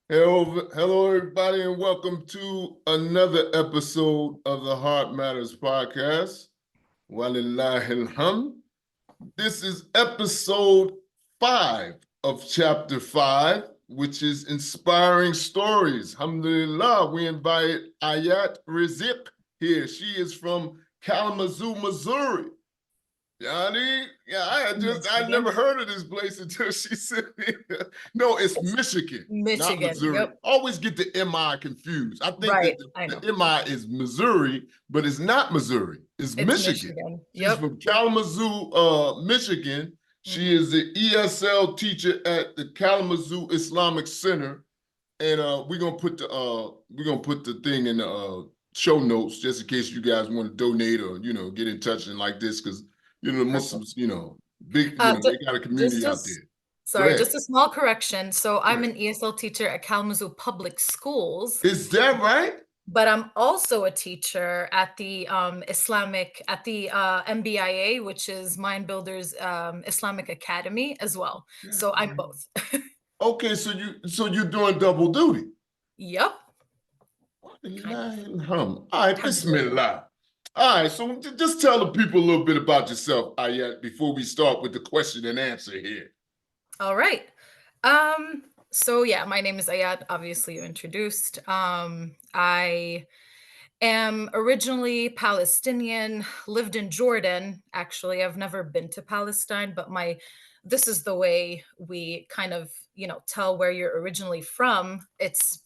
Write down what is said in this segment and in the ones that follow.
Hello, everybody, and welcome to another episode of the Heart Matters podcast. Walillahi alhamd. This is episode 5 of chapter 5, which is inspiring stories. Alhamdulillah, we invite Ayat Rizeq here. She is from Kalamazoo, Missouri. Yanni, yeah, I Michigan. never heard of this place until she said it. No, it's It's Michigan, not Michigan. Missouri. Yep. Always get the MI confused. I think that Right. I know. the MI is Missouri, but it's not Missouri. It's It's Michigan. Michigan. She's Yep. from Kalamazoo, Michigan. She Hmm. is the ESL teacher at the Kalamazoo Islamic Center. And we're gonna put the thing in the show notes just in case you guys want to donate or get in touch and like this because the Perfect. Muslims, big, they got a Just community out as there. Go sorry, ahead. just a small correction. So Go I'm ahead. an ESL teacher at Kalamazoo Public Schools, Is that right? but I'm also a teacher at the MBIA, which is Mind Builders Islamic Academy as well. So I'm both. Okay, so you're doing double duty. Yep. Kind of. All right, Alhamdulillah. Bismillah. All right, so just tell the people a little bit about yourself, Ayat, before we start with the question and answer here. All right. Um, so yeah, my name is Ayat. Obviously, you introduced. I am originally Palestinian, lived in Jordan. Actually, I've never been to Palestine, but my this is the way we kind of, tell where you're originally from. It's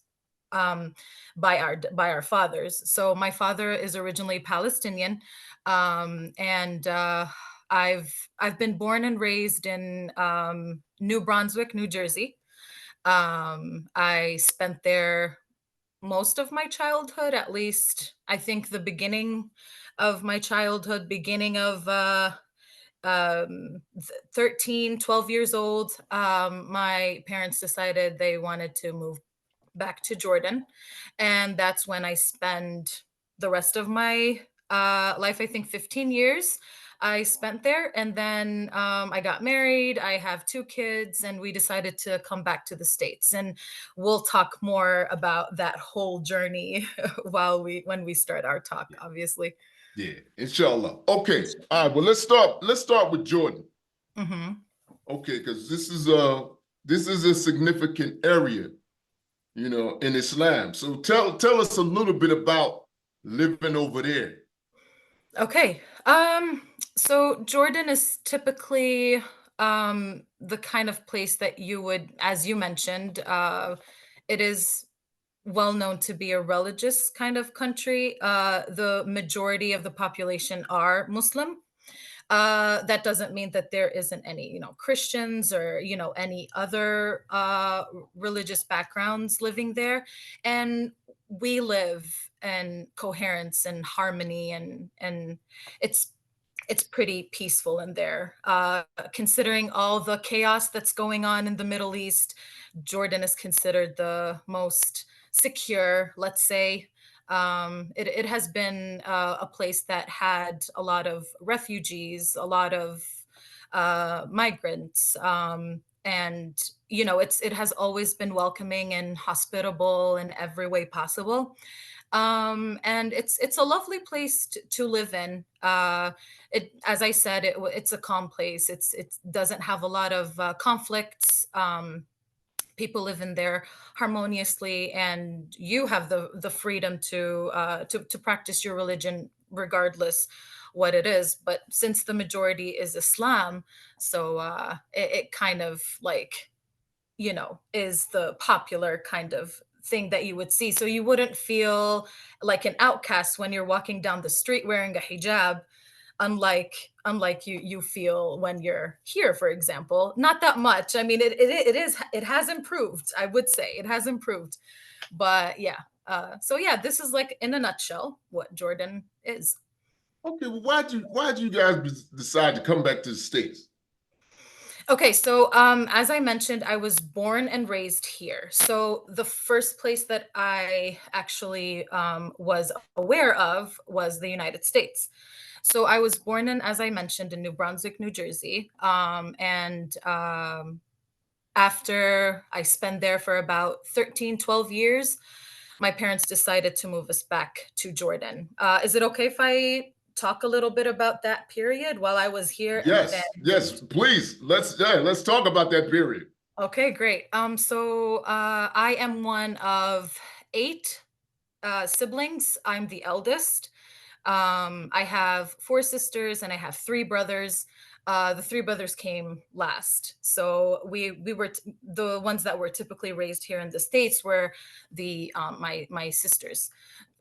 um by our fathers. So my father is originally Palestinian, and I've been born and raised in New Brunswick, New Jersey. I spent there most of my childhood, at least I think the beginning of my childhood, beginning of 13, 12 years old. My parents decided they wanted to move back to Jordan. And that's when I spend the rest of my life, I think 15 years. I spent there, and then I got married. I have two kids, and we decided to come back to the States. And we'll talk more about that whole journey when we start our talk, obviously. Yeah, inshallah. Okay. All right. Well, let's start with Jordan. Hmm. Okay, because this is a significant area, in Islam. So tell us a little bit about living over there. Okay. So Jordan is typically the kind of place that you would, as you mentioned, it is well known to be a religious kind of country. The majority of the population are Muslim. That doesn't mean that there isn't any, Christians or, any other religious backgrounds living there. And we live in coherence and harmony, and it's it's pretty peaceful in there. Considering all the chaos that's going on in the Middle East, Jordan is considered the most secure, let's say. It has been a place that had a lot of refugees, a lot of migrants, and it has always been welcoming and hospitable in every way possible. And it's a lovely place to live in. As I said, it's a calm place. It doesn't have a lot of conflicts. People live in there harmoniously, and you have the freedom to practice your religion regardless what it is. But since the majority is Islam, so it kind of like, is the popular kind of thing that you would see. So you wouldn't feel like an outcast when you're walking down the street wearing a hijab, unlike you feel when you're here, for example. Not that much. I mean, it has improved. I would say it has improved, but yeah. So yeah, this is like in a nutshell what Jordan is. Okay, well, why'd you guys decide to come back to the States? Okay, so as I mentioned, I was born and raised here. So the first place that I actually was aware of was the United States. So I was born in, as I mentioned, in New Brunswick, New Jersey, and after I spent there for about 13, 12 years, my parents decided to move us back to Jordan. Is it okay if I talk a little bit about that period while I was here and then Yes, yes, moved? please. Let's talk about that period. Okay, great. I am one of eight siblings. I'm the eldest. I have four sisters and I have three brothers. The three brothers came last, so we were the ones that were typically raised here in the states were the my sisters,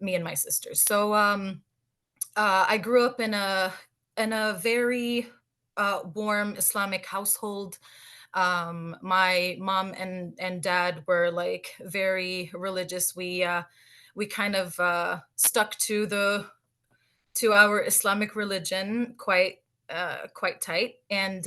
me and my sisters. I grew up in a very warm Islamic household. My mom and dad were like very religious. We kind of stuck to our Islamic religion quite tight. And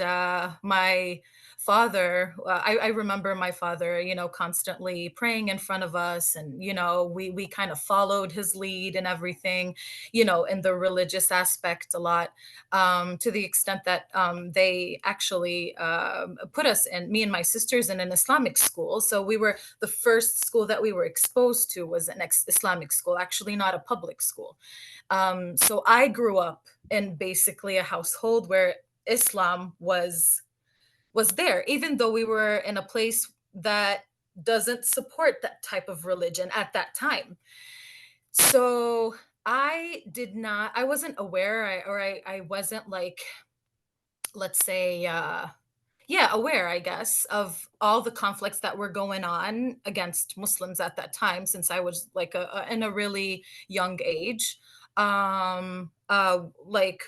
my father, I remember my father, you know, constantly praying in front of us, and you know, we kind of followed his lead and everything, you know, in the religious aspect a lot, to the extent that they actually put us and me and my sisters in an Islamic school. So we were the first school that we were exposed to was an Islamic school, actually not a public school. So I grew up in basically a household where Islam was there, even though we were in a place that doesn't support that type of religion at that time. So I wasn't aware, I wasn't like, let's say, yeah, aware, I guess, of all the conflicts that were going on against Muslims at that time, since I was like in a really young age. Like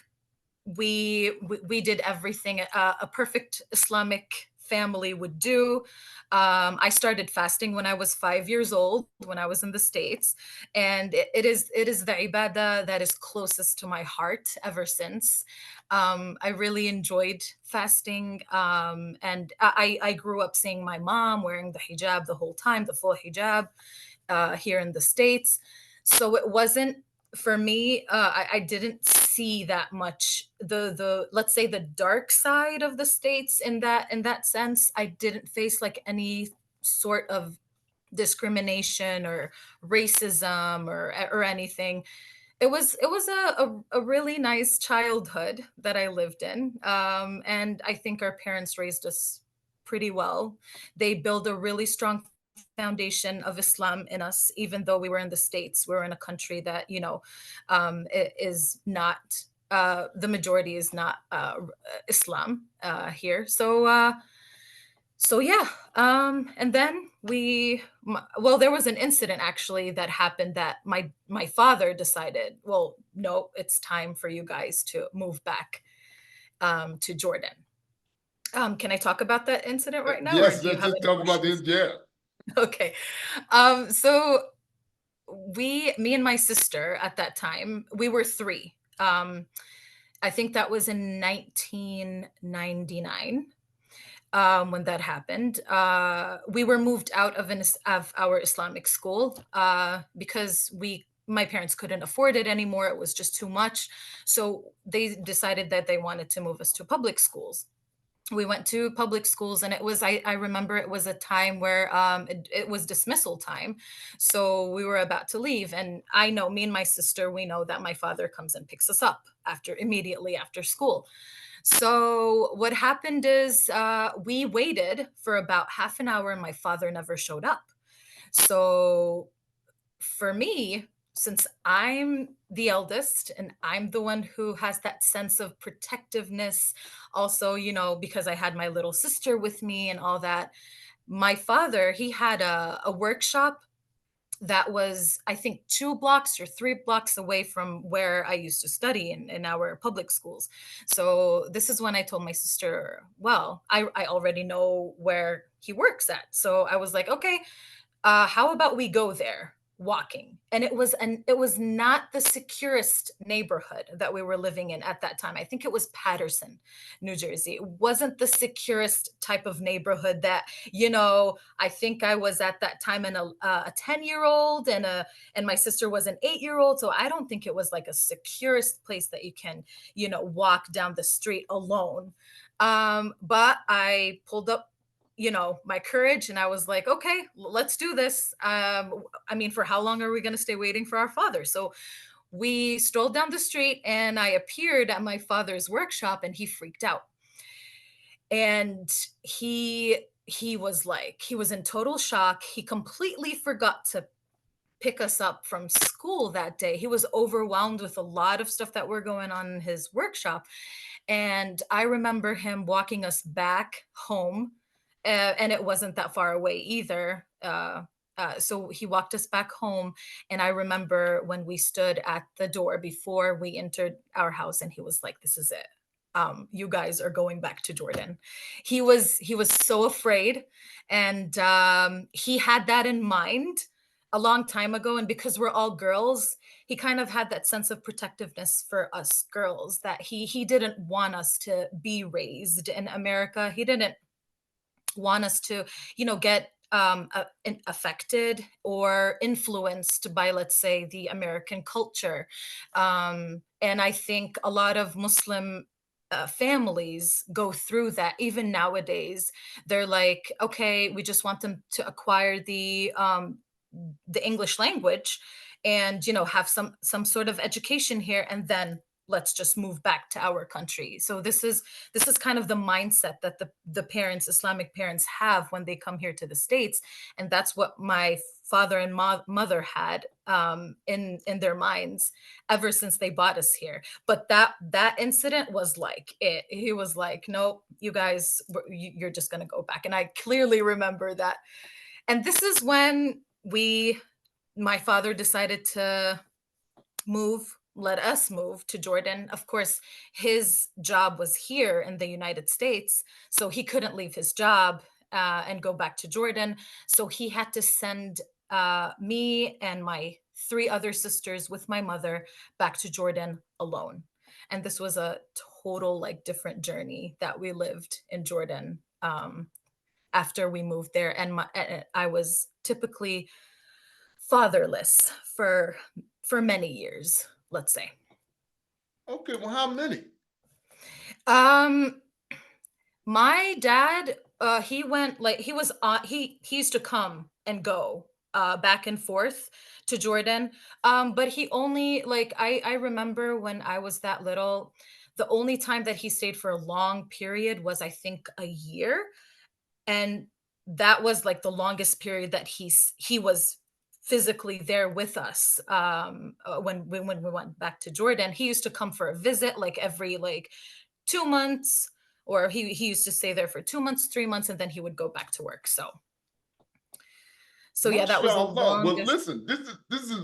we did everything a perfect Islamic family would do. I started fasting when I was 5 years old, when I was in the States, and it is the ibadah that is closest to my heart ever since. I really enjoyed fasting, and I grew up seeing my mom wearing the hijab the whole time, the full hijab, here in the States. So it wasn't for me, I didn't see that much the let's say the dark side of the states in that sense. I didn't face like any sort of discrimination or racism or anything. It was a really nice childhood that I lived in, and I think our parents raised us pretty well. They build a really strong foundation of Islam in us, even though we were in the States. We're in a country that, you know, is not, the majority is not Islam here. So yeah, and then well, there was an incident actually that happened that my father decided, well, no, it's time for you guys to move back to Jordan. Can I talk about that incident right now, or Yes, do you let's have just any talk about this. questions? Yeah. Okay. So me and my sister at that time, we were three. I think that was in 1999, when that happened. We were moved out of of our Islamic school because my parents couldn't afford it anymore. It was just too much. So they decided that they wanted to move us to public schools. We went to public schools, and I remember it was a time where it was dismissal time, so we were about to leave, and I know, me and my sister, we know that my father comes and picks us up after immediately after school. So what happened is we waited for about half an hour and my father never showed up. So for me, since I'm the eldest and I'm the one who has that sense of protectiveness, also, you know, because I had my little sister with me and all that, my father, he had a workshop that was, I think, 2 blocks or 3 blocks away from where I used to study in our public schools. So this is when I told my sister, well, I already know where he works at. So I was like, okay, how about we go there walking? And it was not the securest neighborhood that we were living in at that time. I think it was Patterson, New Jersey. It wasn't the securest type of neighborhood that, you know, I think I was at that time in a 10-year-old and my sister was an 8-year-old. So I don't think it was like a securest place that you can, you know, walk down the street alone. But I pulled up my courage, and I was like, okay, let's do this. I mean, for how long are we going to stay waiting for our father? So we strolled down the street, and I appeared at my father's workshop, and he freaked out. And he was like, he was in total shock. He completely forgot to pick us up from school that day. He was overwhelmed with a lot of stuff that were going on in his workshop. And I remember him walking us back home, and it wasn't that far away either. So he walked us back home, and I remember when we stood at the door before we entered our house, and he was like, "This is it. You guys are going back to Jordan." He was so afraid, and he had that in mind a long time ago. And because we're all girls, he kind of had that sense of protectiveness for us girls, that he didn't want us to be raised in America. He didn't want us to, get affected or influenced by, let's say, the American culture. And I think a lot of Muslim families go through that even nowadays. They're like, okay, we just want them to acquire the English language, and have some sort of education here, and then let's just move back to our country. So this is kind of the mindset that the parents, Islamic parents, have when they come here to the States. And that's what my father and mother had in their minds ever since they bought us here. But that incident was like it. He was like, "No, you guys, you're just going to go back." And I clearly remember that. And this is when my father decided to let us move to Jordan. Of course, his job was here in the United States, so he couldn't leave his job and go back to Jordan. So he had to send me and my three other sisters with my mother back to Jordan alone. And this was a total, like, different journey that we lived in Jordan after we moved there. And I was typically fatherless for many years, let's say. Okay, well, how many? Um, my dad, he went, like, he was on he used to come and go back and forth to Jordan. But he only, like, I remember when I was that little, the only time that he stayed for a long period was, I think, a year. And that was like the longest period that he was physically there with us. When we went back to Jordan, he used to come for a visit, like, every, like, 2 months, or he used to stay there for 2 months, 3 months, and then he would go back to work. So yeah, that was the Mashallah. Well, longest. listen, this is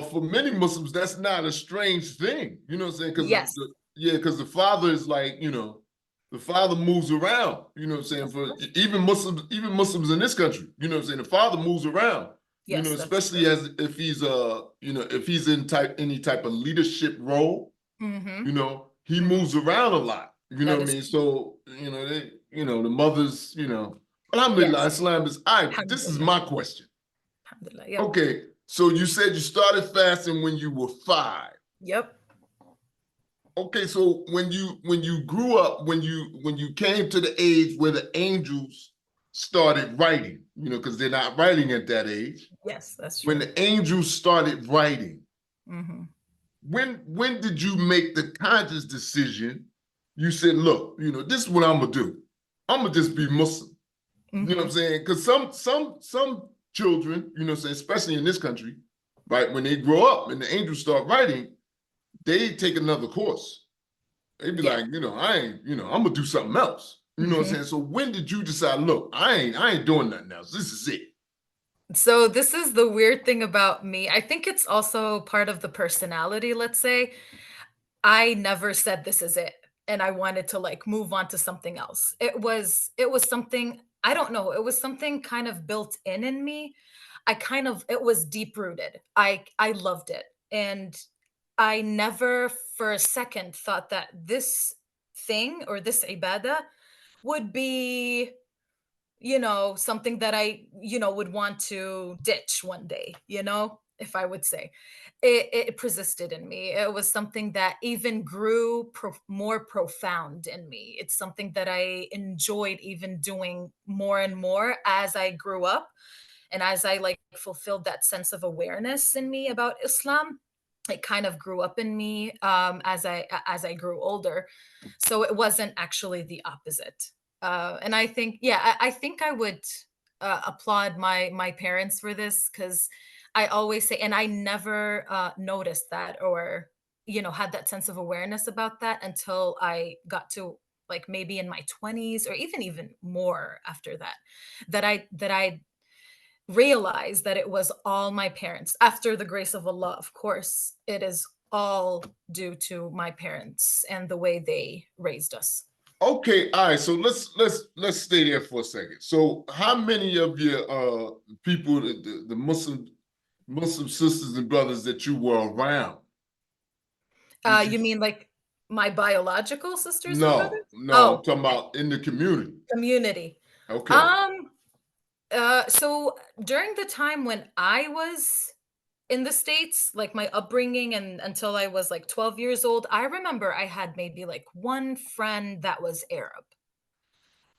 for many Muslims, that's not a strange thing. You know what I'm saying? Because Yes, yeah, because the father is like, the father moves around. You know what I'm saying? of For course. even Muslims in this country, you know what I'm saying? The father moves around. Yes, that's Especially true. as if he's if he's in any type of leadership role, Hmm. he Hmm. moves around a lot. You know That what I is mean? true. So, the mothers, Alhamdulillah, Yes. Islam is all right. This is Alhamdulillah. my question. Alhamdulillah. Yep. Okay, so you said you started fasting when you were 5. Yep. Okay, so when you grew up, when you came to the age where the angels started writing, because they're not writing at that age. Yes, that's When true. the angels started writing, Hmm. when did you make the conscious decision? You said, look, this is what I'm gonna do. I'm gonna just be Muslim. You know what I'm Hmm. saying? Because some children, what I'm saying, especially in this country, right, when they grow up and the angels start writing, they take another course. They be Yeah. like, I ain't, I'm gonna do something else. You know what I'm Hmm. saying? So when did you decide, look, I ain't doing nothing else. This is it. So this is the weird thing about me. I think it's also part of the personality, let's say. I never said this is it, and I wanted to, like, move on to something else. It was something, I don't know, it was something kind of built in me. It was deep rooted. I loved it. And I never for a second thought that this thing, or this ibadah, would be, something that I would want to ditch one day. if I would say. It persisted in me. It was something that even grew more profound in me. It's something that I enjoyed even doing more and more as I grew up, and as I like fulfilled that sense of awareness in me about Islam. It kind of grew up in me as I grew older. So it wasn't actually the opposite. And I think, yeah, I think I would applaud my parents for this, because I always say, and I never noticed that, or had that sense of awareness about that until I got to, like, maybe in my 20s, or even more after that, that I realized that it was all my parents. After the grace of Allah, of course, it is all due to my parents and the way they raised us. Okay, all right. So let's stay there for a second. So how many of your people, the Muslim sisters and brothers that you were around, did you? You mean like my biological sisters and No, brothers? no, I'm Oh, talking about in the community. community. Okay. Um, so during the time when I was in the States, like my upbringing and until I was like 12 years old, I remember I had maybe like one friend that was Arab.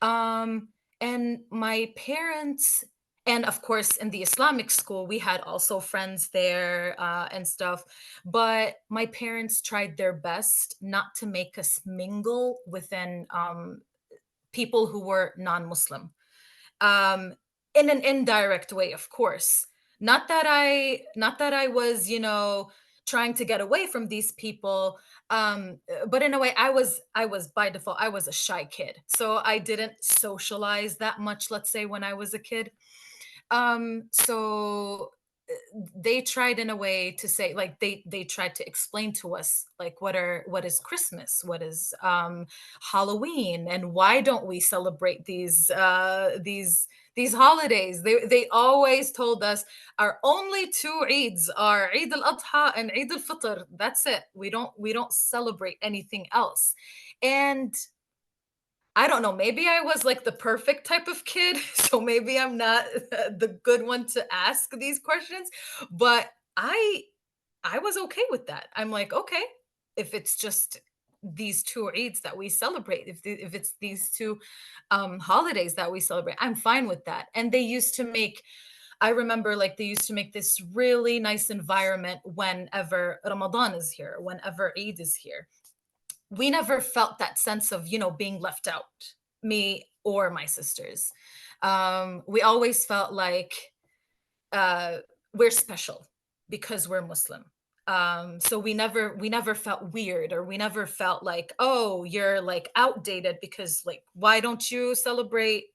Um, and my parents, and of course, in the Islamic school, we had also friends there and stuff. But my parents tried their best not to make us mingle within people who were non-Muslim, um, in an indirect way, of course. Not that I was, trying to get away from these people, but in a way, I was by default, I was a shy kid, so I didn't socialize that much. Let's say when I was a kid, so they tried in a way to say, like, they tried to explain to us, like, what is Christmas, what is Halloween, and why don't we celebrate these holidays. They always told us our only two Eids are Eid al-Adha and Eid al-Fitr. That's it. We don't celebrate anything else. And I don't know, maybe I was like the perfect type of kid, so maybe I'm not the good one to ask these questions, but I was okay with that. I'm like, okay, if it's just these two Eids that we celebrate, if it's these two holidays that we celebrate, I'm fine with that. And they used to make, I remember, like, they used to make this really nice environment whenever Ramadan is here, whenever Eid is here. We never felt that sense of, being left out, me or my sisters. We always felt like uh, we're special because we're Muslim. So we never felt weird, or we never felt like, oh, you're like outdated because, like, why don't you celebrate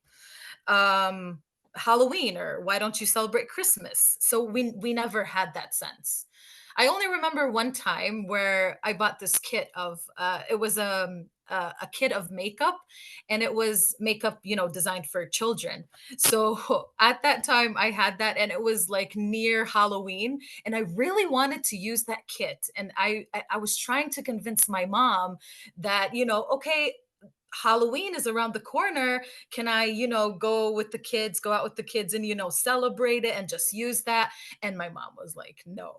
um Halloween, or why don't you celebrate Christmas? So we never had that sense. I only remember one time where I bought this kit of it was a kit of makeup, and it was makeup, designed for children. So at that time I had that, and it was like near Halloween, and I really wanted to use that kit, and I was trying to convince my mom that, okay, Halloween is around the corner. Can I, go out with the kids and, celebrate it and just use that? And my mom was like, no,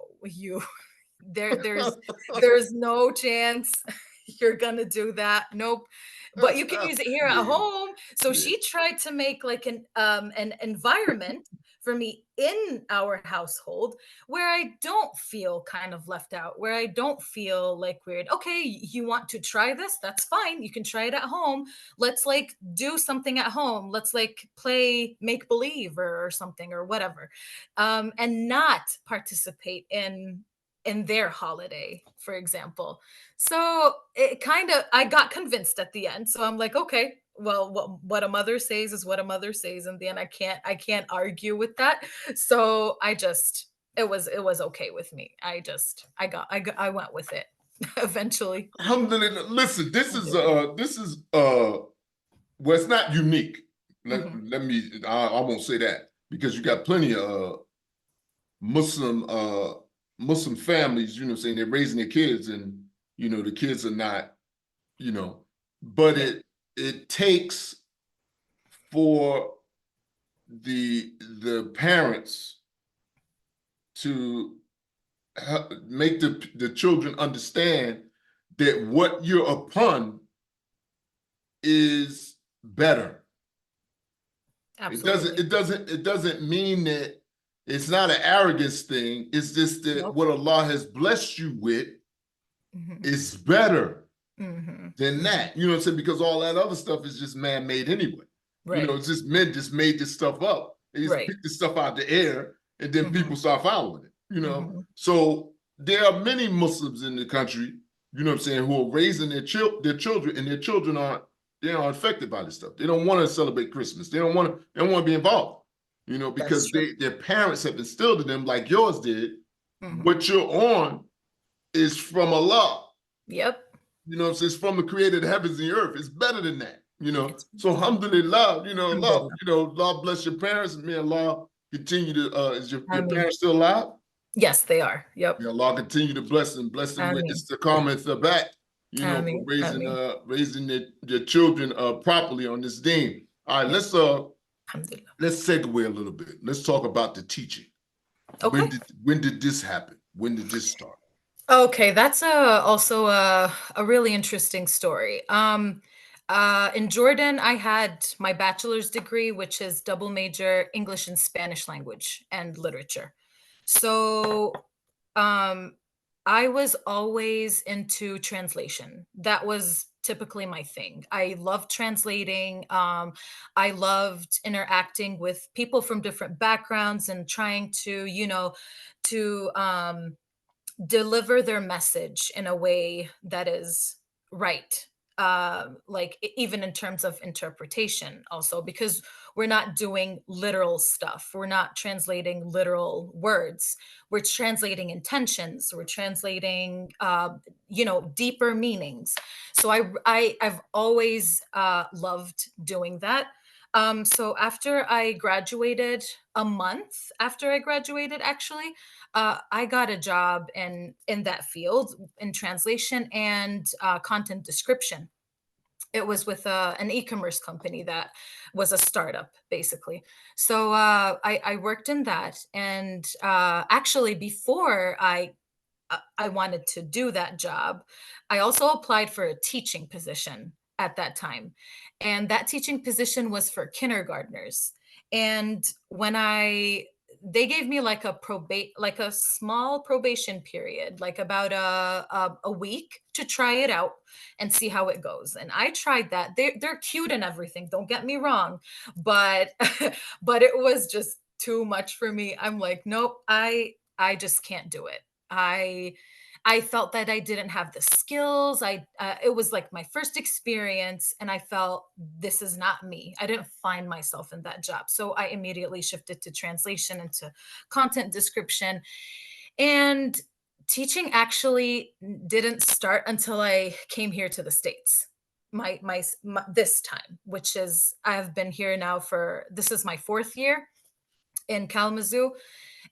there's no chance you're gonna do that. Nope. But you can use it here at Yeah, home. So yeah. she tried to make like an environment for me in our household where I don't feel kind of left out, where I don't feel like weird. Okay, you want to try this? That's fine. You can try it at home. Let's like do something at home. Let's like play make believe, or something, or whatever. And not participate in their holiday, for example. So it kind of, I got convinced at the end. So I'm like, okay, well, what a mother says is what a mother says. In the end, I can't argue with that. So it was okay with me. I went with it eventually. Alhamdulillah. Listen, well, it's not unique. Let, Mhm. let me I won't say that, because you got plenty of Muslim Muslim families, saying they're raising their kids, and the kids are not, but Yeah. it takes for the parents to make the children understand that what you're upon is better. Absolutely. It doesn't mean that it's not an arrogance thing. It's just that Nope. what Allah has blessed you with Mhm. is better Mhm. than Mhm. that. You know what I'm saying? Because all that other stuff is just man-made anyway. You know, Right. it's just men just made this stuff up. They just Right. picked this stuff out the air, and then Mhm. people start following it. You know, Mhm. so there are many Muslims in the country. You know what I'm saying? Who are raising their children, and their children aren't they aren't affected by this stuff. They don't want to celebrate Christmas. They don't want to. They don't want to be involved. You know, That's because true. their parents have instilled in them, like yours did. Mhm. What you're on is from Allah. Yep. You know, it's from the creator of the heavens and the earth. It's better than that, you know. It's So mhm. alhamdulillah, Alhamdulillah. Allah bless your parents. May Allah continue to is your Ameen. parents still alive? Yes, they are. Yep. May Allah continue to bless them with Ameen. istiqamah and thabat, for Ameen. raising Ameen. raising their children properly on this deen. All right, Yep. Alhamdulillah. let's segue a little bit. Let's talk about the teaching. Okay. When did this happen? When did this start? Okay, that's also a really interesting story. In Jordan, I had my bachelor's degree, which is double major English and Spanish language and literature. So um, I was always into translation. That was typically my thing. I loved translating. I loved interacting with people from different backgrounds and trying to, to deliver their message in a way that is right. Like even in terms of interpretation, also because we're not doing literal stuff. We're not translating literal words. We're translating intentions. We're translating, deeper meanings. So I've always loved doing that. So after I graduated, a month after I graduated, actually, I got a job in that field in translation and content description. It was with an e-commerce company that was a startup, basically. So I worked in that, and actually, before I wanted to do that job, I also applied for a teaching position at that time. And that teaching position was for kindergartners. And when they gave me like like a small probation period, like about a week to try it out and see how it goes. And I tried that. They're cute and everything, don't get me wrong, but but it was just too much for me. I'm like, nope, I just can't do it. I I felt that I didn't have the skills. It was like my first experience, and I felt this is not me. I didn't find myself in that job. So I immediately shifted to translation and to content description. And teaching actually didn't start until I came here to the States. My this time, which is I have been here now for this is my fourth year in Kalamazoo,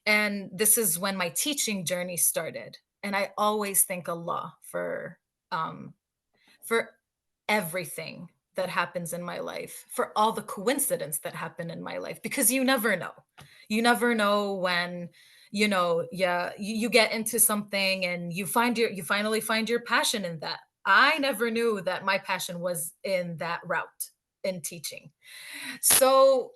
and this is when my teaching journey started. And I always thank Allah um, for everything that happens in my life, for all the coincidence that happen in my life, because you never know. You never know when, yeah, you get into something and you finally find your passion in that. I never knew that my passion was in that route in teaching. So,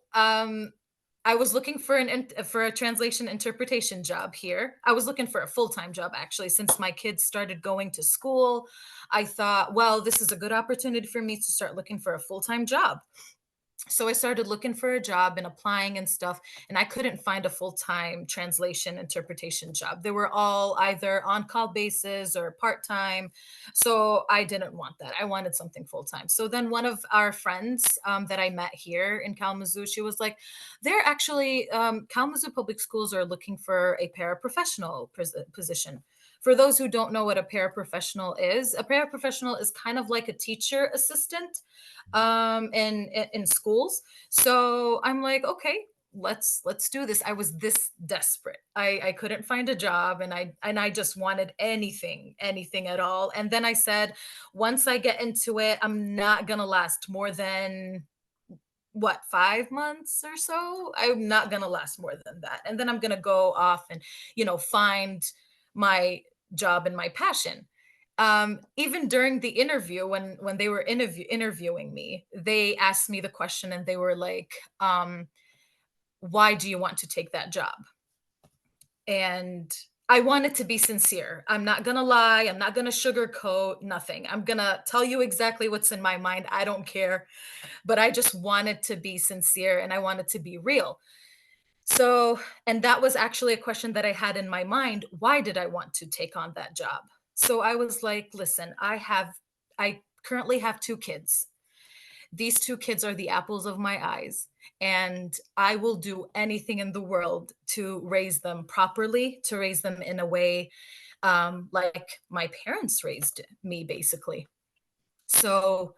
I was looking for for a translation interpretation job here. I was looking for a full-time job actually since my kids started going to school. I thought, well, this is a good opportunity for me to start looking for a full-time job. So I started looking for a job and applying and stuff, and I couldn't find a full-time translation interpretation job. They were all either on-call basis or part-time. So I didn't want that. I wanted something full-time. So then one of our friends that I met here in Kalamazoo, she was like, they're actually Kalamazoo Public Schools are looking for a paraprofessional position. For those who don't know what a paraprofessional is, a paraprofessional is kind of like a teacher assistant in schools. So I'm like, okay, let's do this. I was this desperate. I couldn't find a job, and I just wanted anything at all. And then I said, once I get into it, I'm not gonna last more than what, 5 months or so. I'm not going to last more than that. And then I'm going to go off and, find my job and my passion. Even during the interview, when they were interviewing me, they asked me the question and they were like, why do you want to take that job? And I wanted to be sincere. I'm not going to lie. I'm not going to sugarcoat nothing. I'm going to tell you exactly what's in my mind. I don't care. But I just wanted to be sincere and I wanted to be real. So, and that was actually a question that I had in my mind. Why did I want to take on that job? So I was like, listen, I currently have two kids. These two kids are the apples of my eyes, and I will do anything in the world to raise them properly, to raise them in a way like my parents raised me, basically. So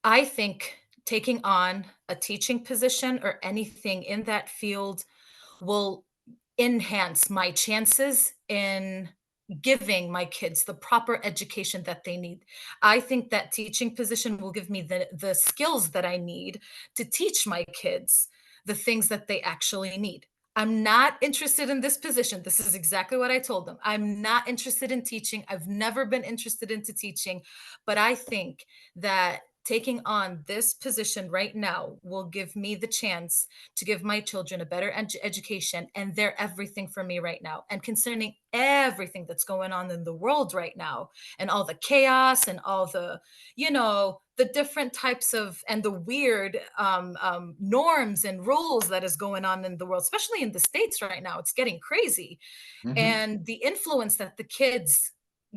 I think taking on a teaching position or anything in that field will enhance my chances in giving my kids the proper education that they need. I think that teaching position will give me the skills that I need to teach my kids the things that they actually need. I'm not interested in this position. This is exactly what I told them. I'm not interested in teaching. I've never been interested into teaching, but I think that taking on this position right now will give me the chance to give my children a better education, and they're everything for me right now. And concerning everything that's going on in the world right now, and all the chaos and all the, the different types of and the weird norms and rules that is going on in the world, especially in the States right now, it's getting crazy. Mhm. And the influence that the kids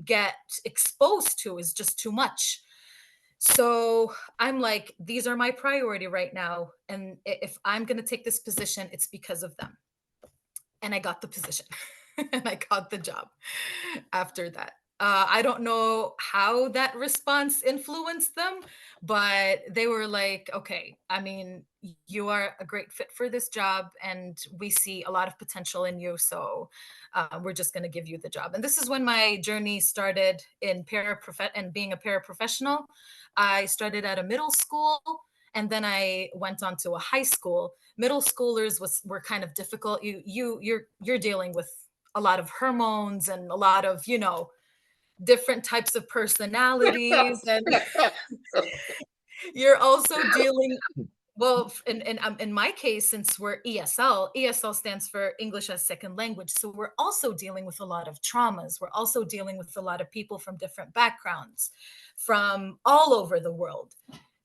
get exposed to is just too much. So I'm like, these are my priority right now. And if I'm going to take this position, it's because of them. And I got the position and I got the job after that. I don't know how that response influenced them, but they were like, okay, I mean, you are a great fit for this job and we see a lot of potential in you. So we're just going to give you the job. And this is when my journey started in and being a paraprofessional. I started at a middle school and then I went on to a high school. Middle schoolers were kind of difficult. You're dealing with a lot of hormones and a lot of, different types of personalities, and you're also dealing, well, in my case, since we're ESL stands for English as Second Language. So we're also dealing with a lot of traumas. We're also dealing with a lot of people from different backgrounds, from all over the world.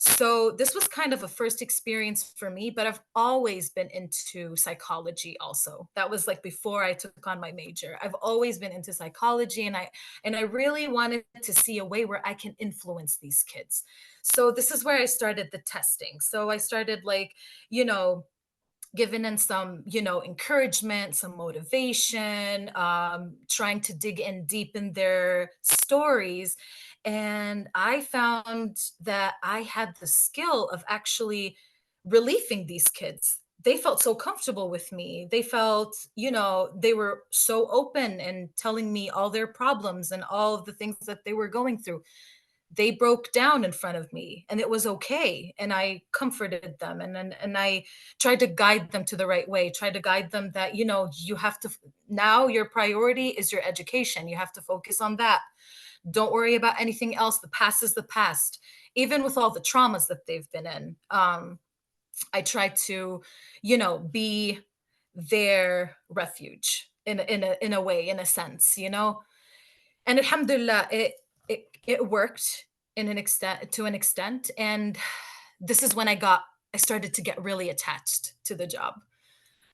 So this was kind of a first experience for me, but I've always been into psychology also. That was like before I took on my major. I've always been into psychology, and I really wanted to see a way where I can influence these kids. So this is where I started the testing. So I started like, you know, giving in some, encouragement, some motivation, trying to dig in deep in their stories. And I found that I had the skill of actually relieving these kids. They felt so comfortable with me. They felt, they were so open and telling me all their problems and all of the things that they were going through. They broke down in front of me and it was okay, and I comforted them, and I tried to guide them to the right way, tried to guide them that, you have to, now your priority is your education, you have to focus on that. Don't worry about anything else. The past is the past. Even with all the traumas that they've been in, I try to, be their refuge in a way, in a sense, and alhamdulillah, it worked in an extent, to an extent. And this is when I started to get really attached to the job.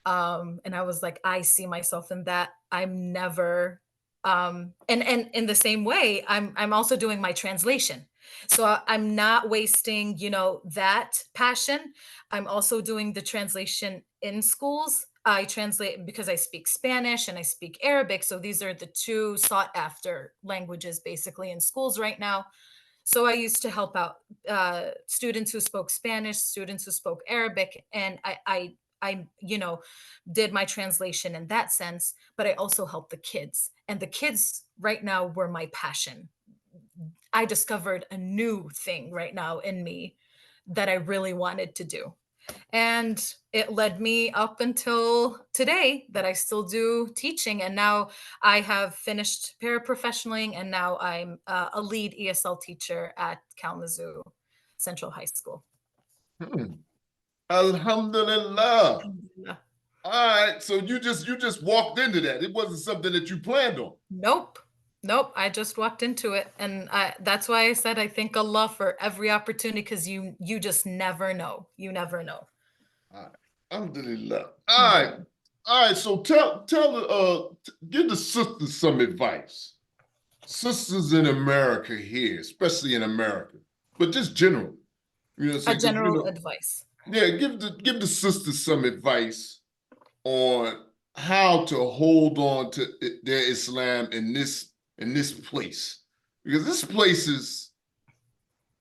And I was like, I see myself in that. I'm never and in the same way, I'm also doing my translation. So I'm not wasting, that passion. I'm also doing the translation in schools. I translate because I speak Spanish and I speak Arabic. So these are the two sought after languages basically in schools right now. So I used to help out students who spoke Spanish, students who spoke Arabic, and I did my translation in that sense. But I also helped the kids, and the kids right now were my passion. I discovered a new thing right now in me that I really wanted to do. And it led me up until today that I still do teaching. And now I have finished paraprofessionaling, and now I'm a lead ESL teacher at Kalamazoo Central High School. Alhamdulillah. Yeah. All right, so you just walked into that. It wasn't something that you planned on. Nope. Nope. I just walked into it. And that's why I said I thank Allah for every opportunity, because you just never know. You never know. All right. Alhamdulillah. All right. Alhamdulillah. All right. So give the sisters some advice. Sisters in America here, especially in America, but just general. You know what I'm A saying? Because general advice. yeah, give the sisters some advice on how to hold on to their Islam in this place. Because this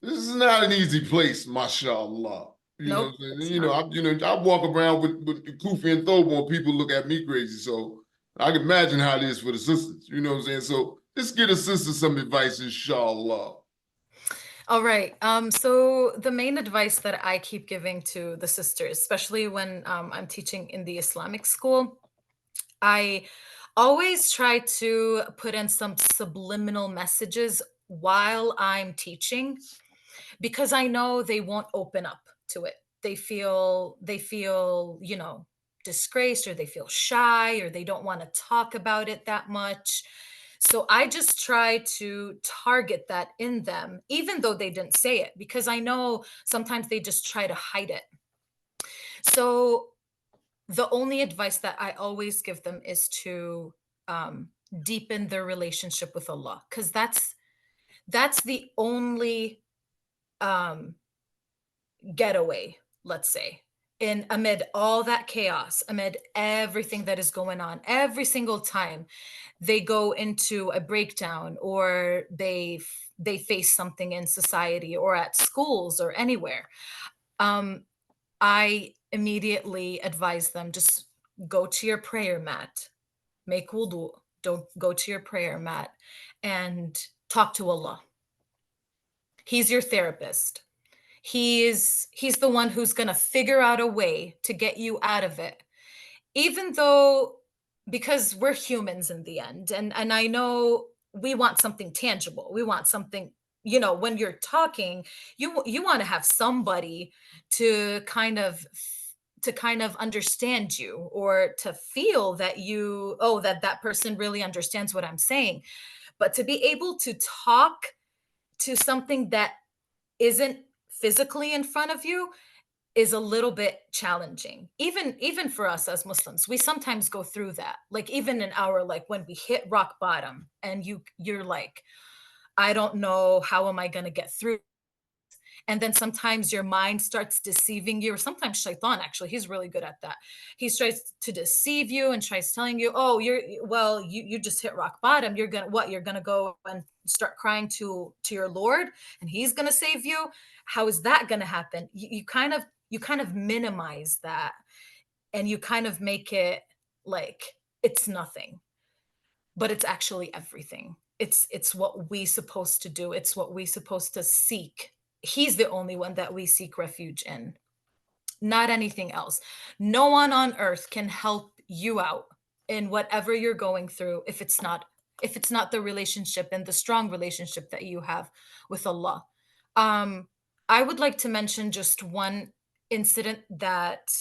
is not an easy place, mashallah. You know what Nope, I'm saying? it's You know, not. I walk around with Kufi and Thobo, and people look at me crazy. So I can imagine how it is for the sisters. You know what I'm saying? So let's give the sisters some advice, inshallah. All right. So the main advice that I keep giving to the sisters, especially when I'm teaching in the Islamic school, I always try to put in some subliminal messages while I'm teaching, because I know they won't open up to it. They feel, disgraced, or they feel shy, or they don't want to talk about it that much. So I just try to target that in them, even though they didn't say it, because I know sometimes they just try to hide it. So the only advice that I always give them is to um, deepen their relationship with Allah, because that's the only um, getaway, let's say, in amid all that chaos, amid everything that is going on. Every single time they go into a breakdown, or they face something in society or at schools or anywhere, um, I immediately advise them, just go to your prayer mat, make wudu, don't go to your prayer mat, and talk to Allah. He's your therapist. He's the one who's going to figure out a way to get you out of it. Even though, because we're humans in the end, and I know we want something tangible. We want something, when you're talking, you want to have somebody to kind of understand you, or to feel that that person really understands what I'm saying. But to be able to talk to something that isn't physically in front of you is a little bit challenging. Even for us as Muslims, we sometimes go through that. Like, even in our, like, when we hit rock bottom, and you're like, I don't know, how am I going to get through? And then sometimes your mind starts deceiving you, or sometimes shaitan, actually, he's really good at that. He tries to deceive you and tries telling you, oh, you just hit rock bottom. You're gonna go and start crying to your Lord, and he's gonna save you. How is that gonna happen? You kind of minimize that, and you kind of make it like it's nothing, but it's actually everything. It's what we supposed to do. It's what we supposed to seek. He's the only one that we seek refuge in, not anything else. No one on earth can help you out in whatever you're going through, if it's not the relationship, and the strong relationship that you have with Allah. Um, I would like to mention just one incident that,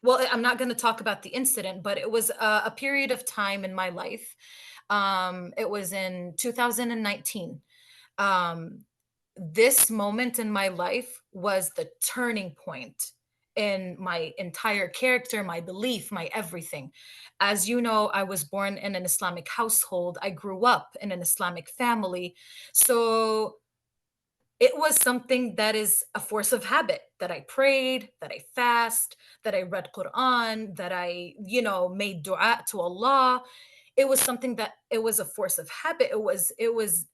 well, I'm not going to talk about the incident, but it was a period of time in my life. It was in 2019. Um, this moment in my life was the turning point in my entire character, my belief, my everything. As you know, I was born in an Islamic household. I grew up in an Islamic family. So it was something that is a force of habit, that I prayed, that I fast, that I read Quran, that I, made dua to Allah. It was something that it was a force of habit. It was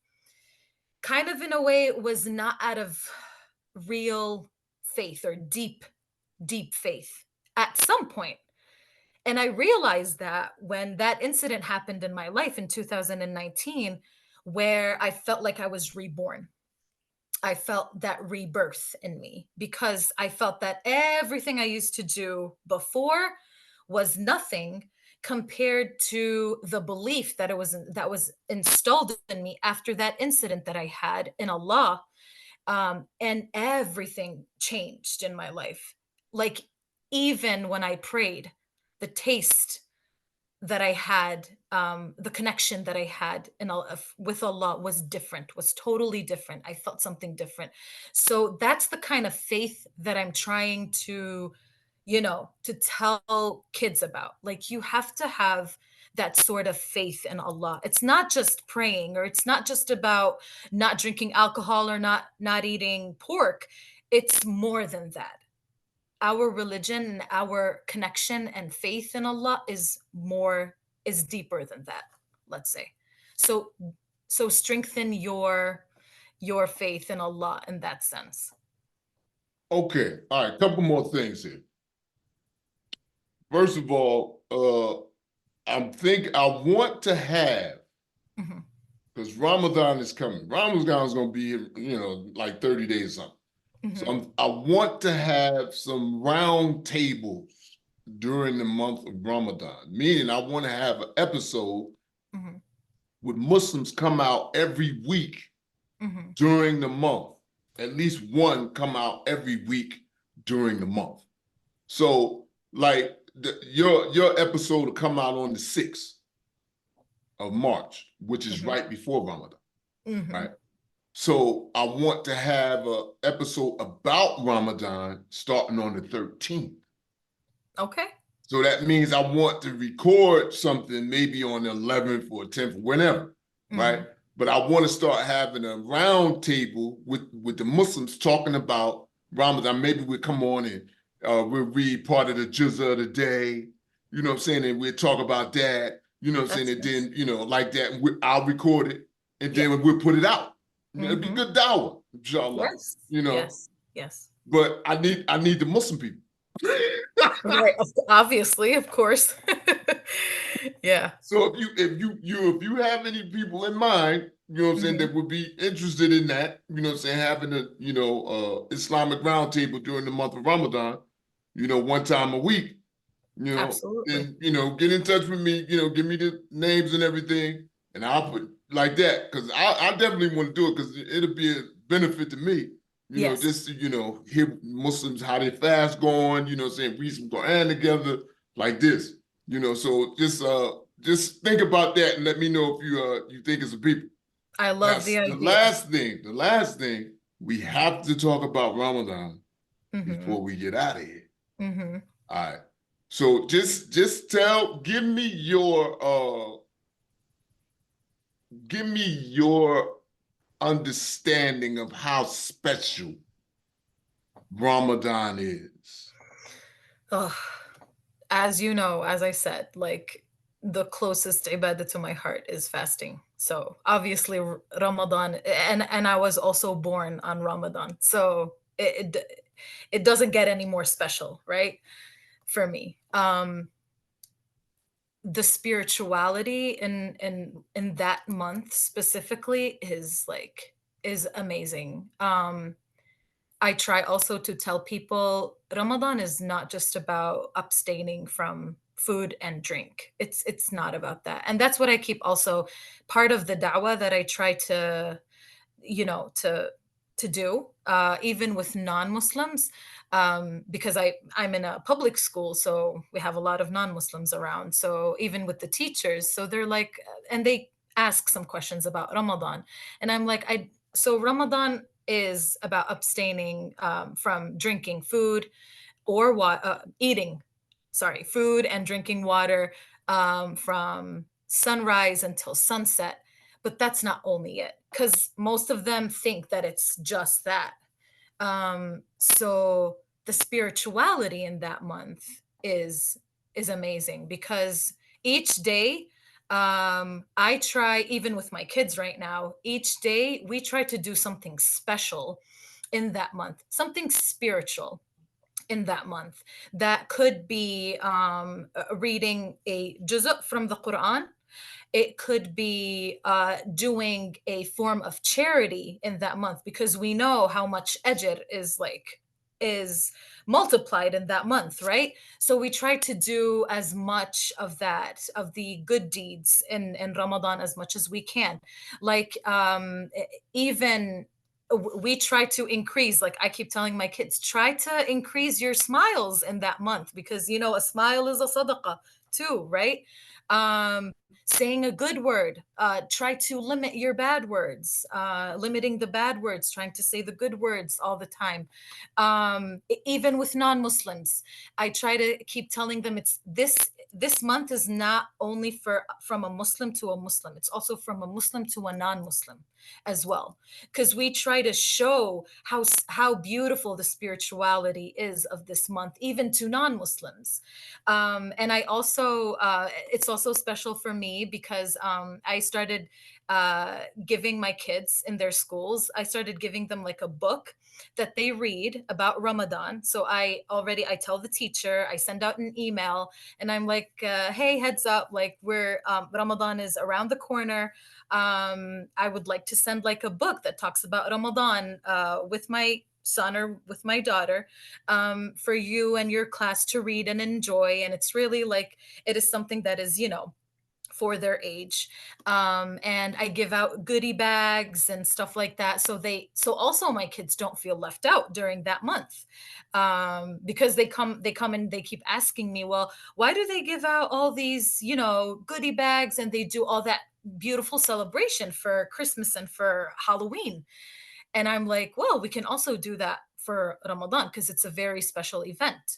kind of, in a way, it was not out of real faith, or deep faith at some point. And I realized that when that incident happened in my life in 2019, where I felt like I was reborn. I felt that rebirth in me because I felt that everything I used to do before was nothing compared to the belief that was installed in me after that incident that I had in Allah. And everything changed in my life. Like, even when I prayed, the taste that I had, the connection that I had with Allah was different, was totally different. I felt something different. So that's the kind of faith that I'm trying to, to tell kids about. Like, you have to have that sort of faith in Allah. It's not just praying, or it's not just about not drinking alcohol or not eating pork. It's more than that. Our religion and our connection and faith in Allah is deeper than that, let's say. So strengthen your faith in Allah in that sense. Okay, all right, couple more things here. First of all, I want to have, Mhm, because Ramadan is coming. Ramadan is going to be, like 30 days or something. So mhm, I want to have some round tables during the month of Ramadan, meaning I want to have an episode mhm, with Muslims come out every week mhm. during the month. At least one come out every week during the month. So, like, your episode will come out on the 6th of March, which is Mhm. right before Ramadan, right? Mhm. So I want to have an episode about Ramadan starting on the 13th. Okay. So that means I want to record something maybe on the 11th or 10th, whenever, right? Mhm. But I want to start having a round table with the Muslims talking about Ramadan. Maybe we'll come on and we'll read part of the Juzah of the day, you know what I'm saying? And we'll talk about that, you know what I'm saying? That's And nice. then, like that, I'll record it and Yeah. then we'll put it out. It'd be Mhm. good dawah, inshallah, Yes. Yes. Yes. But I need the Muslim people. Right. Obviously, of course. Yeah. So if you have any people in mind, you know what I'm saying, Mhm. that would be interested in that, you know what I'm saying, having a Islamic roundtable during the month of Ramadan, one time a week, Absolutely. then get in touch with me, give me the names and everything, and I'll put like that because I definitely want to do it because it'll be a benefit to me, Yes. just to hear Muslims how they fast going, saying read some Quran together like this. So just think about that and let me know if you think it's a people. I Now, love the the idea. last thing, we have to talk about Ramadan Mhm. before we get out of here. Mhm. All right. So just give me your understanding of how special Ramadan is. Ugh. As you know, as I said, like, the closest ibadah to my heart is fasting. So obviously Ramadan, and I was also born on Ramadan. So it doesn't get any more special, right? For me. The spirituality in that month specifically is amazing. I try also to tell people Ramadan is not just about abstaining from food and drink. It's not about that. And that's what I keep also part of the da'wah that I try to, you know, to do, even with non-Muslims, because I'm in a public school, so we have a lot of non-Muslims around. So even with the teachers, so they're like, and they ask some questions about Ramadan, and I'm like, so Ramadan is about abstaining, from drinking food or eating, sorry, food and drinking water, from sunrise until sunset. But that's not only it, because most of them think that it's just that. So the spirituality in that month is amazing because each day, I try, even with my kids right now, each day we try to do something special in that month, something spiritual in that month. That could be reading a juz' from the Quran. It could be doing a form of charity in that month, because we know how much ajr is multiplied in that month, right? So we try to do as much of that, of the good deeds in Ramadan, as much as we can. Like even we try to increase, like I keep telling my kids, try to increase your smiles in that month, because you know a smile is a sadaqah too, right? Saying a good word, try to limit your bad words, limiting the bad words, trying to say the good words all the time. Even with non-Muslims, I try to keep telling them, it's this month is not only for from a Muslim to a Muslim, it's also from a Muslim to a non-Muslim as well, because we try to show how beautiful the spirituality is of this month, even to non-Muslims. And I also it's also special for me because I started giving my kids in their schools, I started giving them like a book that they read about Ramadan. So I tell the teacher, I send out an email, and I'm like, hey, heads up, like we're Ramadan is around the corner. I would like to send like a book that talks about Ramadan with my son or with my daughter, for you and your class to read and enjoy. And it's really like, it is something that is, you know, for their age. And I give out goodie bags and stuff like that. So also my kids don't feel left out during that month. Because they come and they keep asking me, well, why do they give out all these, you know, goodie bags, and they do all that beautiful celebration for Christmas and for Halloween? And I'm like, well, we can also do that for Ramadan, because it's a very special event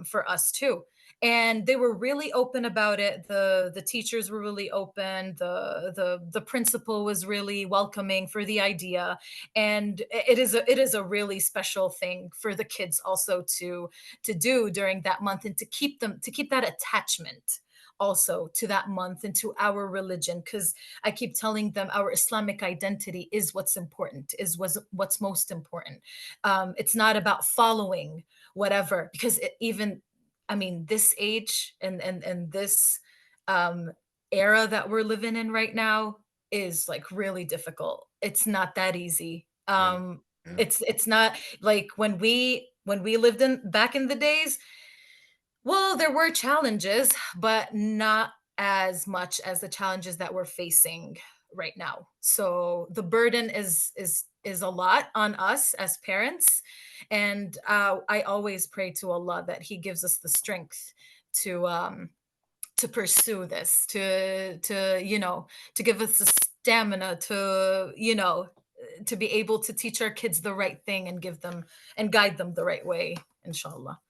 for us too. And they were really open about it. The teachers were really open. The principal was really welcoming for the idea. And it is a really special thing for the kids also to do during that month, and to keep that attachment also to that month and to our religion, because I keep telling them our Islamic identity is what's important, is what's most important. It's not about following whatever, because even, I mean, this age and this um, era that we're living in right now is like really difficult. It's not that easy. Yeah, yeah, It's not like when we lived in back in the days. Well, there were challenges, but not as much as the challenges that we're facing right now. So the burden is a lot on us as parents, and I always pray to Allah that He gives us the strength to pursue this, to you know, to give us the stamina to, you know, to be able to teach our kids the right thing and give them and guide them the right way, inshallah.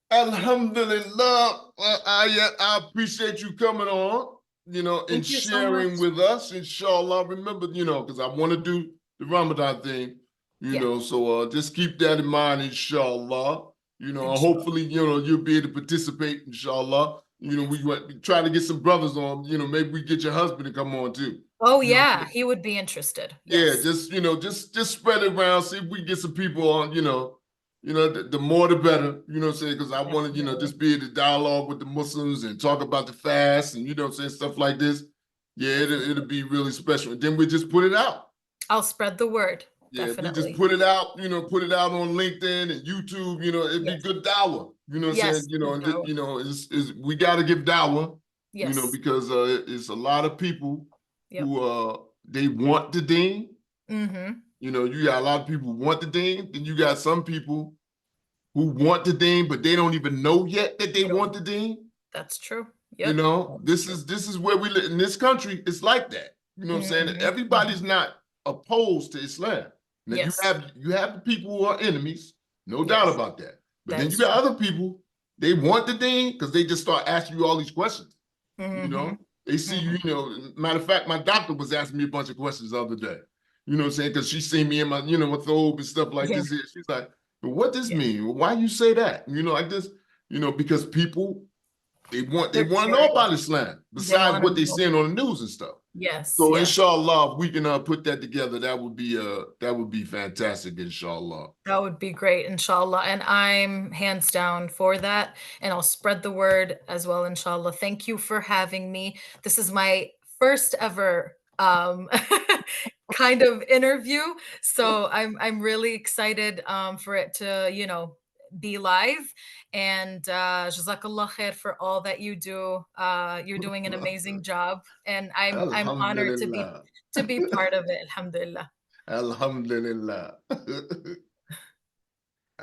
Alhamdulillah. I appreciate you coming on, you know, and Thank you so much. sharing with us. Inshallah, remember, you know, because I want to do the Ramadan thing, you Yeah, know, so just keep that in mind, inshallah. You know, inshallah. hopefully, you know, you'll be able to participate, inshallah. You know, Yes. we try to get some brothers on, you know, maybe we get your husband to come on too. Oh, You know, yeah, he would be interested. yeah, Yes. just you know, just spread it around. See if we get some people on. You know, the more the better. You know what I'm saying? Because I want to, you know, Definitely. just be able to dialogue with the Muslims and talk about the fast and you know what I'm saying, stuff like this. Yeah, it'll Definitely. be really special. And then we just put it out. I'll spread the word. Yeah, we just Definitely. put it out. You know, put it out on LinkedIn and YouTube. You know, it'd be Yes. good dawah. You know what I'm saying? Yes. You know, Good and dawah. you know, is we got to give dawah. You know, Yes. because it's a lot of people Yep. who they want the deen. Mm-hmm. You know, you got a lot of people who want the deen. Then you got some people who want the deen, but they don't even know yet that they They don't. want the deen. That's true. You Yep. know, That's this true. is where we live in this country. It's like that. You know what I'm saying? Mm-hmm. Everybody's Mm-hmm. not opposed to Islam. Now Yes. you have the people who are enemies, no doubt Yes. about that. But That then you is got true. other people, they want the deen because they just start asking you all these questions. You Mm-hmm. know, they see you, Mm-hmm. you know, matter of fact, my doctor was asking me a bunch of questions the other day. You know what I'm saying? Because she seen me in my, you know, my thobe and stuff like Yeah. this here. She's like, "But what does Yeah. mean? Why you say that? You know, like this, you know, because people they They're want to know about curious. Islam They besides want to what they're know. seeing on the news and stuff. Yes, So yes. inshallah, if we can put that together, that would be fantastic, inshallah. That would be great, inshallah. And I'm hands down for that. And I'll spread the word as well, inshallah. Thank you for having me. This is my first ever kind of interview. So I'm really excited for it to, be live. And Jazakallah khair for all that you do. You're doing an amazing job. And I'm honored Alhamdulillah. to be part of it. Alhamdulillah. Alhamdulillah.